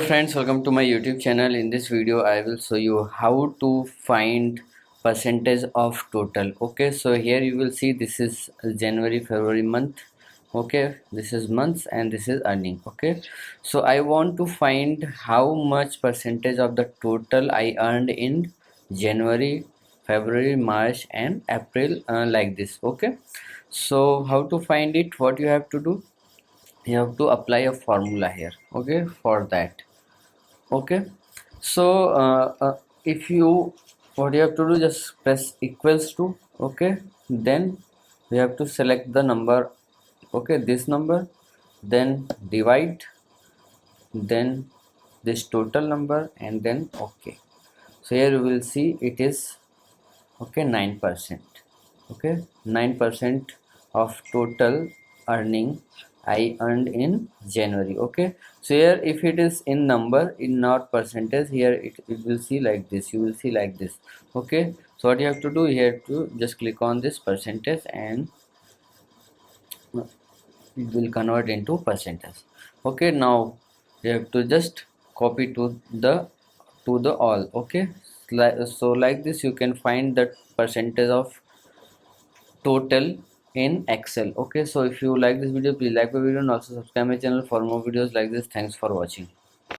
friends, welcome to my YouTube channel. In this video I will show you how to find percentage of total. Okay, so here you will see this is January February month. Okay, this is months and this is earning. Okay, so I want to find how much percentage of the total I earned in January, February, March and April, like this. Okay, so how to find it? What you have to do, you have to apply a formula here. Okay, for that. Okay, so if you, what you have to do, just press equals to. Okay, then we have to select the number. Okay, this number, then divide, then this total number, and then okay. So here you will see it is okay 9%. Okay, 9% of total earning I earned in January. Okay, so here if it is in number, in not percentage, here it will see like this, you will see like this. Okay, so what you have to do, here to just click on this percentage and it will convert into percentage. Okay, now you have to just copy to the all. Okay, so like this you can find the percentage of total in Excel. Okay, so if you like this video, please like the video and also subscribe my channel for more videos like this. Thanks for watching.